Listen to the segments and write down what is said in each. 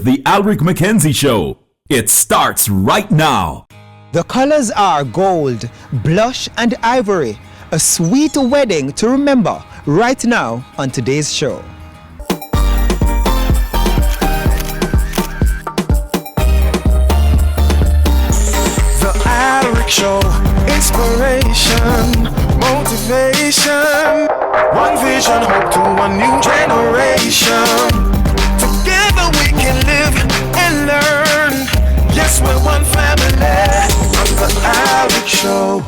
The Alric Mackenzie Show. It starts right now. The colors are gold, blush, and ivory. A sweet wedding to remember right now on today's show. The Alric Show. Inspiration, motivation. One vision, hope to a new generation. Together we can live and learn. Yes, we're one family on the Alric Show.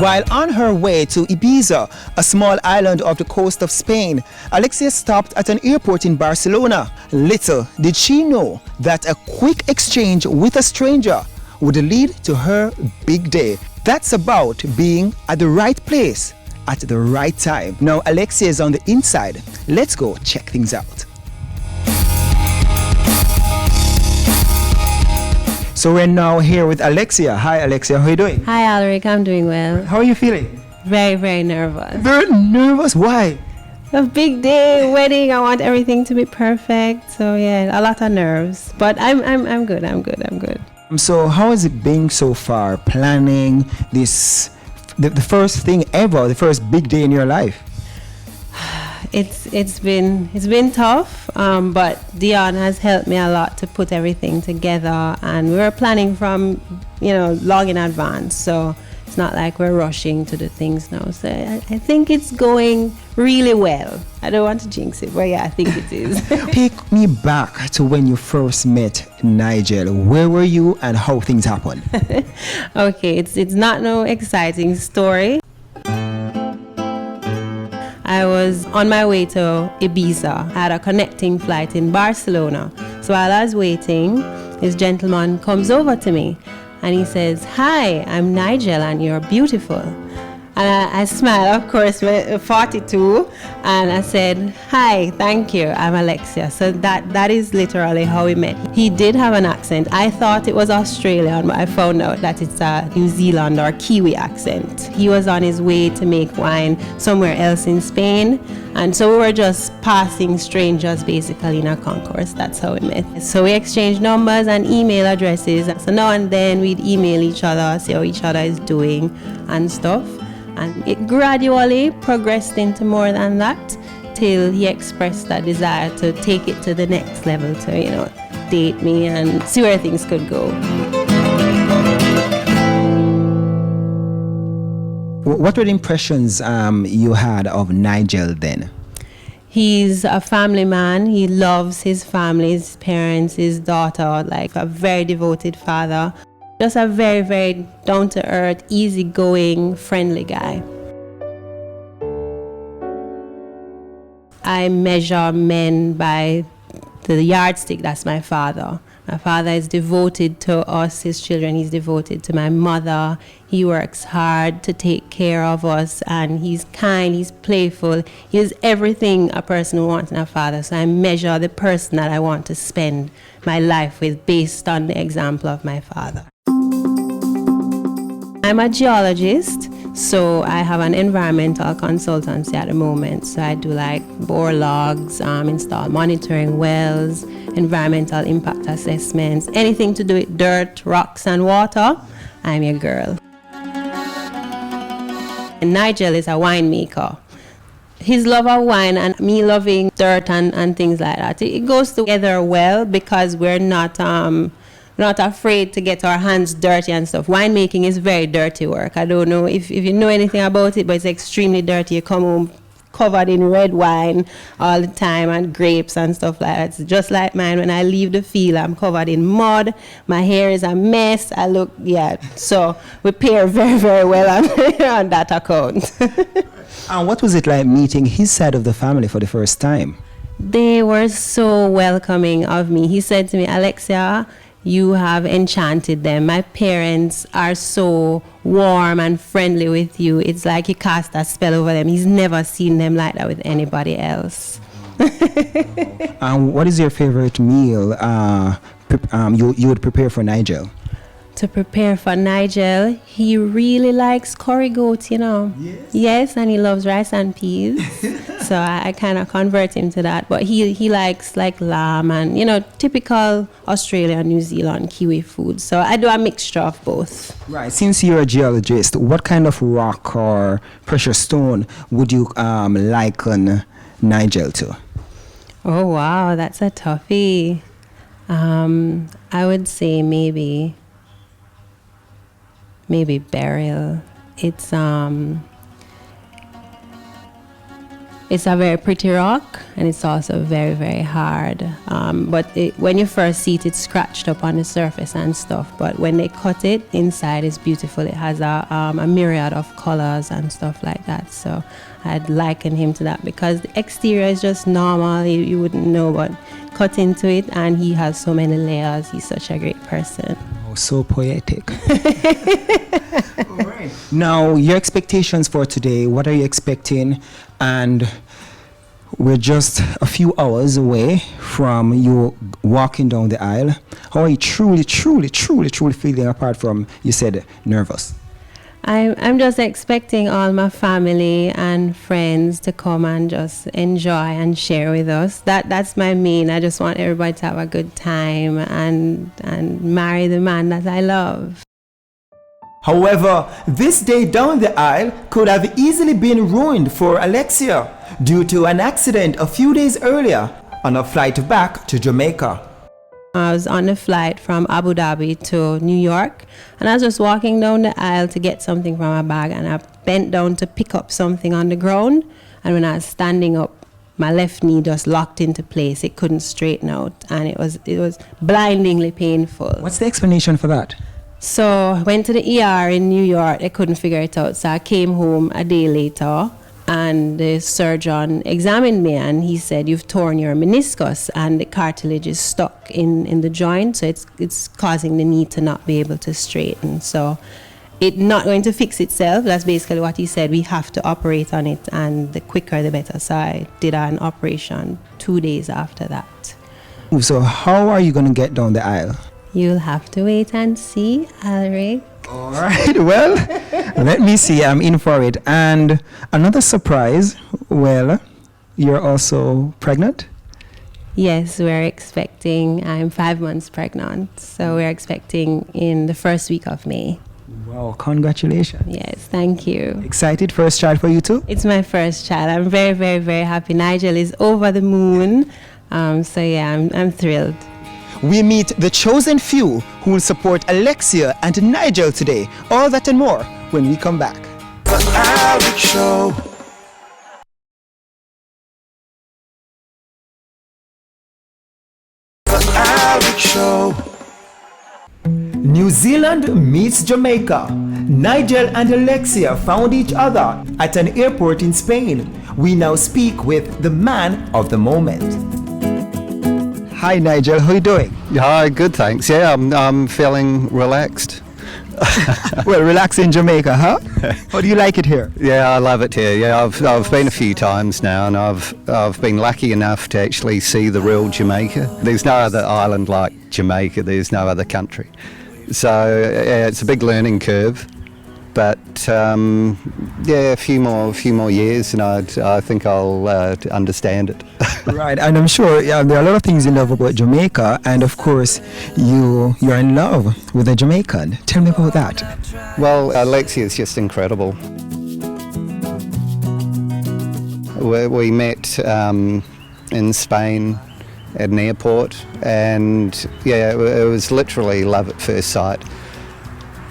While on her way to Ibiza, a small island off the coast of Spain, Alexcia stopped at an airport in Barcelona. Little did she know that a quick exchange with a stranger would lead to her big day. That's about being at the right place at the right time. Now Alexcia is on the inside. Let's go check things out. So we're now here with Alexcia. Hi Alexcia, how are you doing? Hi Alric, I'm doing well. How are you feeling? Very, very nervous. Very nervous? Why? A big day, wedding, I want everything to be perfect. So yeah, a lot of nerves. But I'm good. So how has it been so far planning this, the first thing ever, the first big day in your life? It's been tough, but Dion has helped me a lot to put everything together, and we were planning from long in advance, so it's not like we're rushing to do things now. So I think it's going really well. I don't want to jinx it, but yeah, I think it is. Take me back to when you first met Nigel. Where were you and how things happened? Okay, it's not no exciting story. I was on my way to Ibiza. I had a connecting flight in Barcelona. So while I was waiting, this gentleman comes over to me and he says, "Hi, I'm Nigel and you're beautiful." And I smiled, of course, 42, and I said, "Hi, thank you, I'm Alexcia." So that is literally how we met. He did have an accent. I thought it was Australian, but I found out that it's a New Zealand or Kiwi accent. He was on his way to make wine somewhere else in Spain, and so we were just passing strangers basically in a concourse. That's how we met. So we exchanged numbers and email addresses. So now and then we'd email each other, see how each other is doing and stuff. And it gradually progressed into more than that till he expressed that desire to take it to the next level, to, date me and see where things could go. What were the impressions you had of Nigel then? He's a family man. He loves his family, his parents, his daughter, like a very devoted father. Just a very, very down-to-earth, easygoing, friendly guy. I measure men by the yardstick. That's my father. My father is devoted to us, his children. He's devoted to my mother. He works hard to take care of us, and he's kind, he's playful. He's everything a person wants in a father. So I measure the person that I want to spend my life with based on the example of my father. I'm a geologist, so I have an environmental consultancy at the moment. So I do like bore logs, install monitoring wells, environmental impact assessments, anything to do with dirt, rocks, and water. I'm your girl. And Nigel is a winemaker. His love of wine and me loving dirt and things like that, it goes together well because we're not afraid to get our hands dirty and stuff. Winemaking is very dirty work. I don't know if you know anything about it, but it's extremely dirty. You come home covered in red wine all the time and grapes and stuff like that. It's just like mine. When I leave the field, I'm covered in mud. My hair is a mess. So we pair very, very well on that account. And what was it like meeting his side of the family for the first time? They were so welcoming of me. He said to me, "Alexcia, you have enchanted them. My parents are so warm and friendly with you. It's like you cast a spell over them." He's never seen them like that with anybody else. What is your favorite meal you would prepare for Nigel? to prepare for Nigel. He really likes curry goat, you know. Yes, and he loves rice and peas. So I kind of convert him to that. But he likes like lamb and, you know, typical Australia, New Zealand, Kiwi food. So I do a mixture of both. Right. Since you're a geologist, what kind of rock or precious stone would you liken Nigel to? Oh, wow, that's a toughie. I would say maybe beryl. It's a very pretty rock, and it's also very, very hard. But when you first see it, it's scratched up on the surface and stuff. But when they cut it, inside it's beautiful. It has a myriad of colors and stuff like that. So I'd liken him to that, because the exterior is just normal. You wouldn't know, but cut into it, and he has so many layers. He's such a great person. Oh, so poetic. All right. Now, your expectations for today, what are you expecting? And we're just a few hours away from you walking down the aisle. How are you truly feeling, apart from, you said, nervous? I'm just expecting all my family and friends to come and just enjoy and share with us. That's my main. I just want everybody to have a good time and marry the man that I love. However, this day down the aisle could have easily been ruined for Alexcia due to an accident a few days earlier on a flight back to Jamaica. I was on the flight from Abu Dhabi to New York, and I was just walking down the aisle to get something from my bag, and I bent down to pick up something on the ground, and when I was standing up, my left knee just locked into place. It couldn't straighten out, and it was blindingly painful. What's the explanation for that? So I went to the ER in New York. They couldn't figure it out, so I came home a day later, and the surgeon examined me, and he said, you've torn your meniscus and the cartilage is stuck in the joint, so it's causing the knee to not be able to straighten. So it's not going to fix itself. That's basically what he said. We have to operate on it, and the quicker the better. So I did an operation 2 days after that. So how are you going to get down the aisle? You'll have to wait and see, Alric. All right, well, let me see. I'm in for it. And another surprise, well, you're also pregnant? Yes, we're expecting, I'm 5 months pregnant, so we're expecting in the first week of May. Wow, congratulations. Yes, thank you. Excited? First child for you too? It's my first child. I'm very, very, very happy. Nigel is over the moon. So yeah, I'm thrilled. We meet the chosen few who will support Alexcia and Nigel today. All that and more when we come back. The Alec Show. The Alec Show. New Zealand meets Jamaica. Nigel and Alexcia found each other at an airport in Spain. We now speak with the man of the moment. Hi Nigel, how are you doing? Hi, good, thanks. Yeah, I'm feeling relaxed. Well, relax in Jamaica, huh? How do you like it here? Yeah, I love it here. Yeah, I've been a few times now, and I've been lucky enough to actually see the real Jamaica. There's no other island like Jamaica. There's no other country. So yeah, it's a big learning curve. But yeah, a few more years, and I think I'll understand it. Right, and I'm sure there are a lot of things you love about Jamaica, and of course you're in love with a Jamaican. Tell me about that. Well, Alexcia is just incredible. We met in Spain at an airport, and yeah, it was literally love at first sight.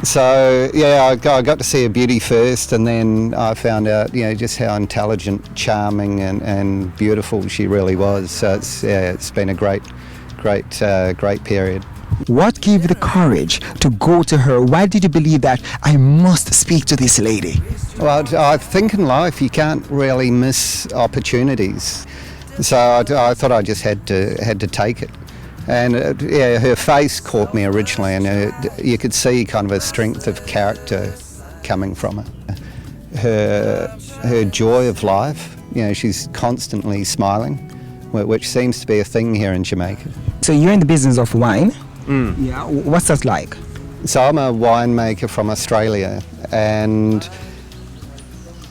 So yeah, I got to see her beauty first, and then I found out, just how intelligent, charming, and beautiful she really was. So it's been a great period. What gave you the courage to go to her? Why did you believe that I must speak to this lady? Well, I think in life you can't really miss opportunities. So I thought I just had to take it. And yeah, her face caught me originally, and you could see kind of a strength of character coming from her. Her joy of life, she's constantly smiling, which seems to be a thing here in Jamaica. So you're in the business of wine? Yeah. What's that like? So I'm a winemaker from Australia, and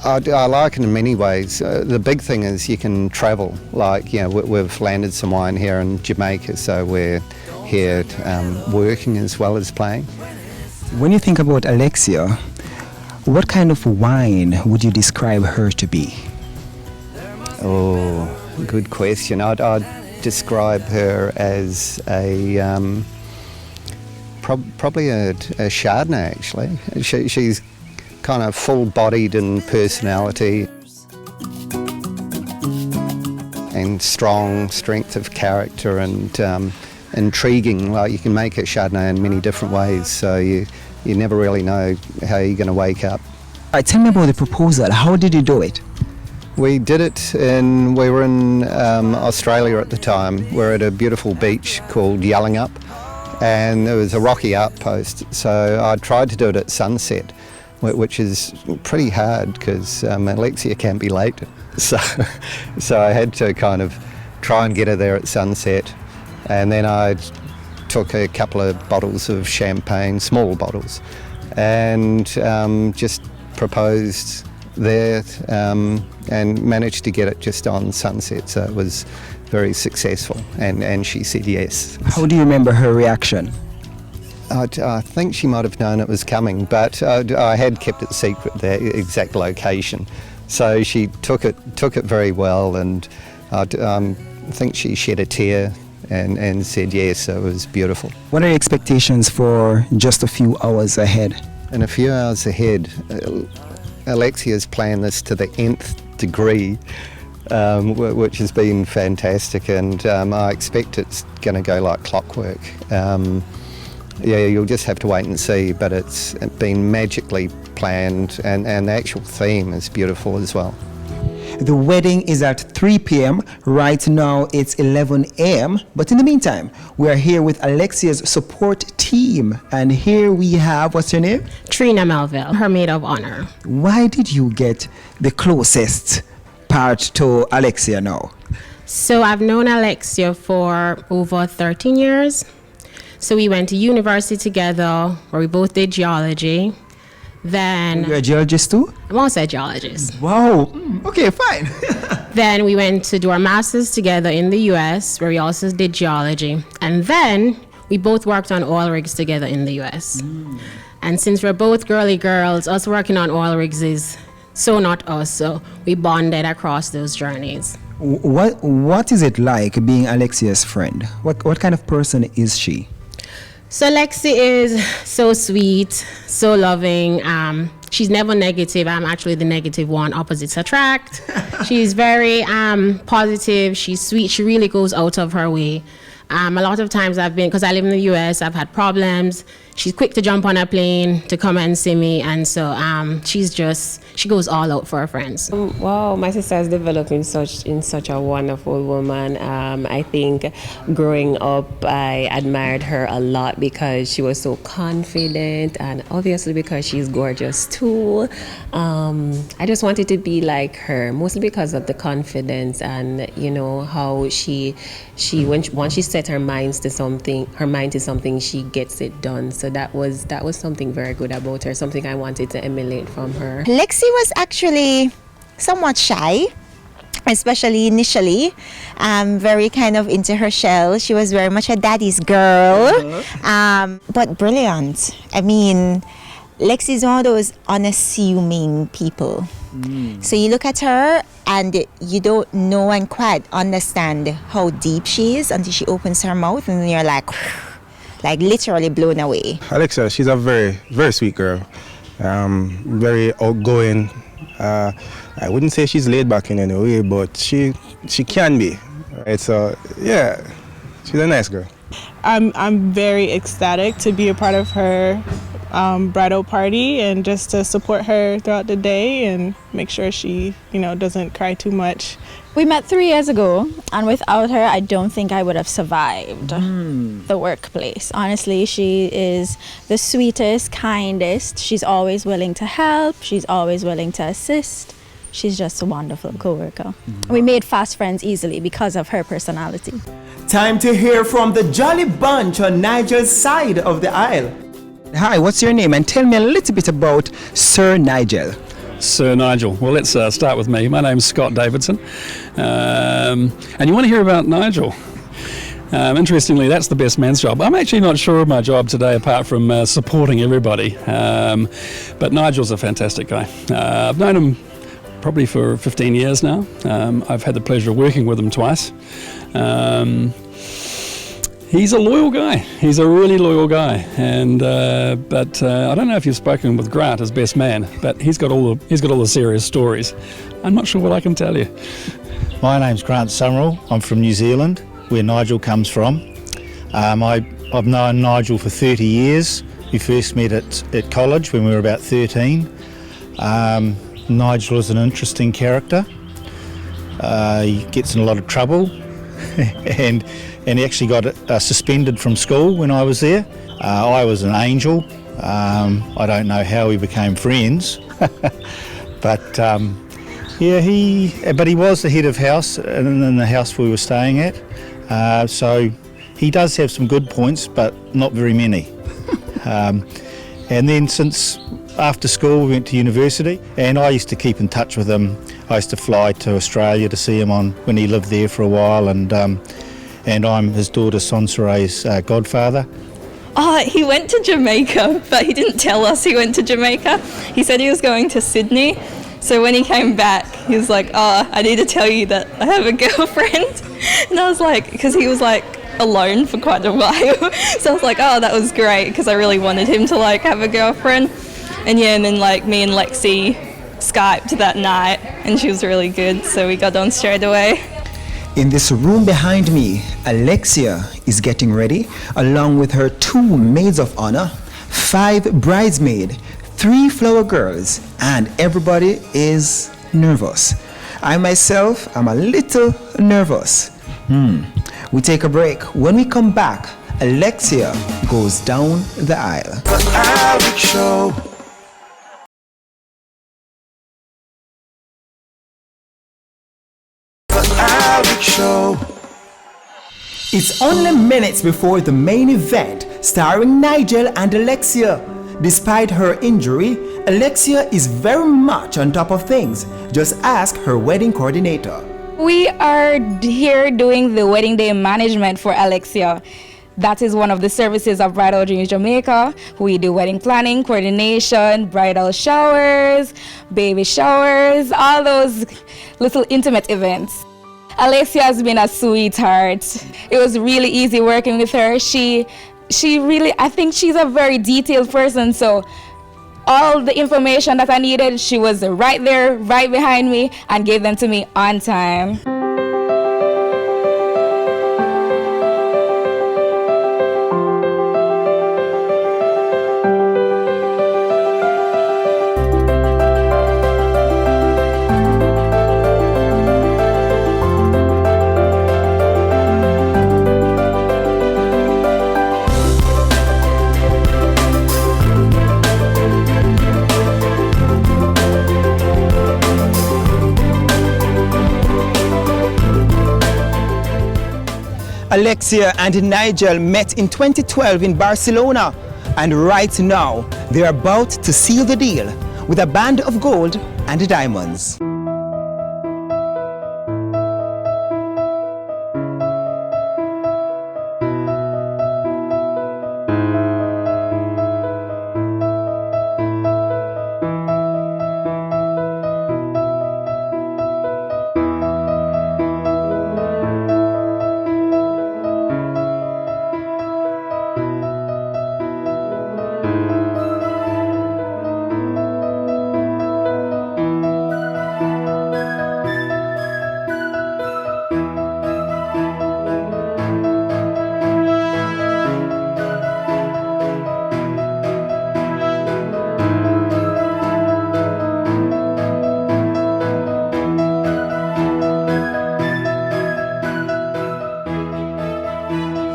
I like it in many ways. The big thing is you can travel. Like, you know, we've landed some wine here in Jamaica, so we're here working as well as playing. When you think about Alexcia, what kind of wine would you describe her to be? Oh, good question. I'd describe her as a probably a Chardonnay, actually. She's kind of full-bodied in personality and strong strength of character and intriguing. Like, you can make a Chardonnay in many different ways, so you never really know how you're going to wake up. All right, tell me about the proposal. How did you do it? We did it we were in Australia at the time. We're at a beautiful beach called Yellingup, and there was a rocky outpost, so I tried to do it at sunset, which is pretty hard because Alexcia can't be late. So I had to kind of try and get her there at sunset, and then I took a couple of bottles of champagne, small bottles, and just proposed there and managed to get it just on sunset, so it was very successful, and she said yes. How do you remember her reaction? I think she might have known it was coming, but I had kept it secret, the exact location, so she took it very well, and I think she shed a tear and said yes, so it was beautiful. What are your expectations for just a few hours ahead? In a few hours ahead, Alexia's planned this to the nth degree, which has been fantastic, and I expect it's going to go like clockwork. Yeah, you'll just have to wait and see, but it's been magically planned, and the actual theme is beautiful as well. The wedding is at 3 p.m. Right now it's 11 a.m. But in the meantime, we are here with Alexia's support team. And here we have, what's your name? Trina Melville, her maid of honor. Why did you get the closest part to Alexcia now? So I've known Alexcia for over 13 years. So we went to university together where we both did geology. Then you're a geologist too? I'm also a geologist. Wow. Okay, fine. Then we went to do our masters together in the US where we also did geology. And then we both worked on oil rigs together in the US. And since we're both girly girls, us working on oil rigs is so not us. So we bonded across those journeys. What is it like being Alexia's friend? What kind of person is she? So Lexi is so sweet, so loving. She's never negative. I'm actually the negative one. Opposites attract. She's very positive. She's sweet. She really goes out of her way. A lot of times because I live in the US, I've had problems. She's quick to jump on a plane to come and see me. And so she goes all out for her friends. Wow, my sister has developed in such a wonderful woman. I think growing up, I admired her a lot because she was so confident, and obviously because she's gorgeous too. I just wanted to be like her, mostly because of the confidence and how once she set her mind to something, she gets it done. So that was something very good about her, something I wanted to emulate from her. Lexi was actually somewhat shy, especially initially, very kind of into her shell. She was very much a daddy's girl, but brilliant. I mean, Lexi's one of those unassuming people. So you look at her and you don't know and quite understand how deep she is until she opens her mouth, and then you're like literally blown away. Alexcia, she's a very, very sweet girl. Very outgoing. I wouldn't say she's laid back in any way, but she can be. Right? So yeah, she's a nice girl. I'm very ecstatic to be a part of her bridal party and just to support her throughout the day and make sure she, doesn't cry too much. We met 3 years ago, and without her, I don't think I would have survived the workplace. Honestly, she is the sweetest, kindest. She's always willing to help. She's always willing to assist. She's just a wonderful co-worker. We made fast friends easily because of her personality. Time to hear from the Jolly Bunch on Nigel's side of the aisle. Hi, what's your name? And tell me a little bit about Sir Nigel. Sir Nigel. Well, let's start with me. My name's Scott Davidson. And you want to hear about Nigel? Interestingly, that's the best man's job. I'm actually not sure of my job today apart from supporting everybody. But Nigel's a fantastic guy. I've known him probably for 15 years now. I've had the pleasure of working with him twice. He's a loyal guy. He's a really loyal guy. And but I don't know if you've spoken with Grant, his best man, but he's got all the serious stories. I'm not sure what I can tell you. My name's Grant Summerall. I'm from New Zealand, where Nigel comes from. I've known Nigel for 30 years. We first met at college when we were about 13. Nigel is an interesting character. He gets in a lot of trouble and he actually got suspended from school when I was there. I was an angel. I don't know how we became friends, but he was the head of house in the house we were staying at. So he does have some good points, but not very many. And then since after school we went to university, and I used to keep in touch with him. I used to fly to Australia to see him when he lived there for a while, and I'm his daughter Sonsoray's godfather. Oh, he went to Jamaica, but he didn't tell us he went to Jamaica. He said he was going to Sydney. So when he came back, he was like, oh, I need to tell you that I have a girlfriend. And I was like, because he was like alone for quite a while. So I was like, oh, that was great, because I really wanted him to like have a girlfriend. And yeah, and then like me and Lexi Skyped that night, and she was really good, so we got on straight away. In this room behind me, Alexcia is getting ready, along with her 2 maids of honor, 5 bridesmaids, 3 flower girls, and everybody is nervous. I myself am a little nervous. We take a break. When we come back, Alexcia goes down the aisle. The Alex Show. Alex Show. It's only minutes before the main event, starring Nigel and Alexcia. Despite her injury, Alexcia is very much on top of things. Just ask her wedding coordinator. We are here doing the wedding day management for Alexcia. That is one of the services of Bridal Dreams Jamaica. We do wedding planning, coordination, bridal showers, baby showers, all those little intimate events. Alexcia has been a sweetheart. It was really easy working with her. She really, I think she's a very detailed person, so all the information that I needed, she was right there, right behind me, and gave them to me on time. Alexcia and Nigel met in 2012 in Barcelona, and right now they're about to seal the deal with a band of gold and diamonds.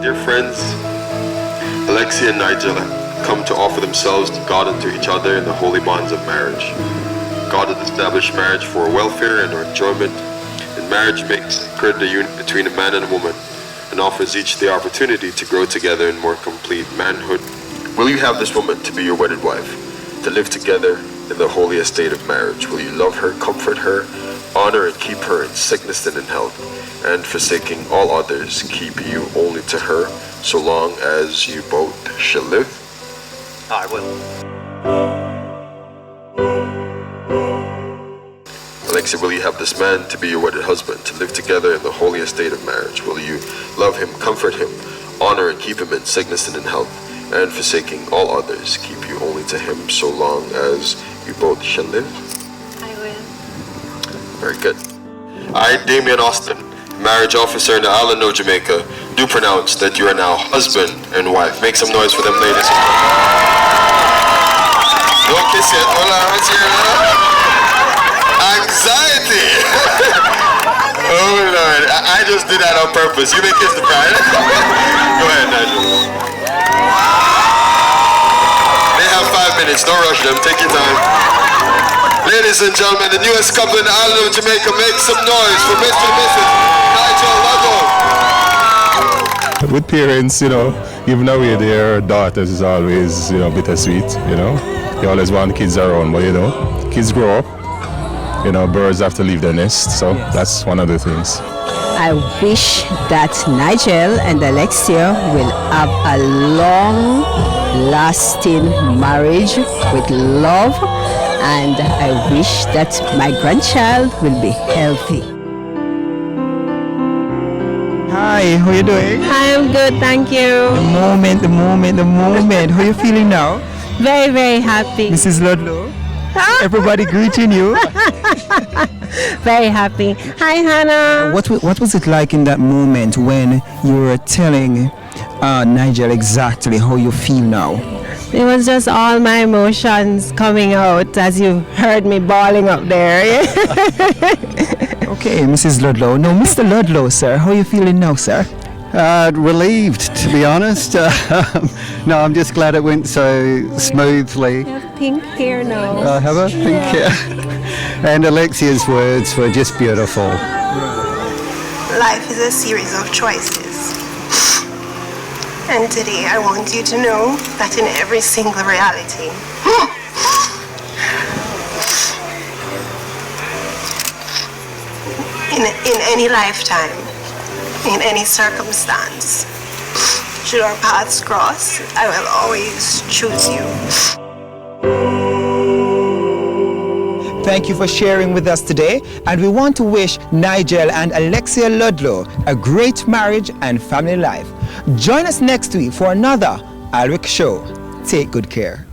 Dear friends, Alexcia and Nigel come to offer themselves to God and to each other in the holy bonds of marriage. God has established marriage for our welfare and our enjoyment, and marriage makes sacred the union between a man and a woman and offers each the opportunity to grow together in more complete manhood, Will you have this woman to be your wedded wife, to live together in the holy estate of marriage? Will you love her, comfort her, honor and keep her in sickness and in health, and forsaking all others, keep you only to her, so long as you both shall live? I will. Alexcia, will you have this man to be your wedded husband, to live together in the holy estate of marriage? Will you love him, comfort him, honor and keep him in sickness and in health, and forsaking all others, keep you only to him, so long as you both shall live? I will. Very good. I, Damian Austin, marriage officer in the island of Jamaica, do pronounce that you are now husband and wife. Make some noise for them ladies. Don't kiss yet. Anxiety. Oh Lord, I just did that on purpose. You may kiss the bride. Go ahead, Nigel. They have 5 minutes. Don't rush them. Take your time. Ladies and gentlemen, the newest couple in the island of Jamaica, make some noise for Mr. and Mrs. Nigel Alexcia. With parents, giving away their daughters is always, bittersweet, You always want kids around, but, kids grow up. Birds have to leave their nest, so that's one of the things. I wish that Nigel and Alexcia will have a long-lasting marriage with love, and I wish that my grandchild will be healthy. Hi, how you doing? I'm good, thank you. The moment. How you feeling now? Very, very happy. Mrs. Ludlow, everybody greeting you. Very happy. Hi, Hannah. What was it like in that moment when you were telling Nigel exactly how you feel now? It was just all my emotions coming out as you heard me bawling up there. Okay, Mrs. Ludlow. No, Mr. Ludlow, sir. How are you feeling now, sir? Relieved, to be honest. No, I'm just glad it went so smoothly. You have pink hair now. Have a pink hair. And Alexia's words were just beautiful. Life is a series of choices. And today I want you to know that in every single reality, in any lifetime, in any circumstance, should our paths cross, I will always choose you. Thank you for sharing with us today, and we want to wish Nigel and Alexcia Ludlow a great marriage and family life. Join us next week for another Alric show. Take good care.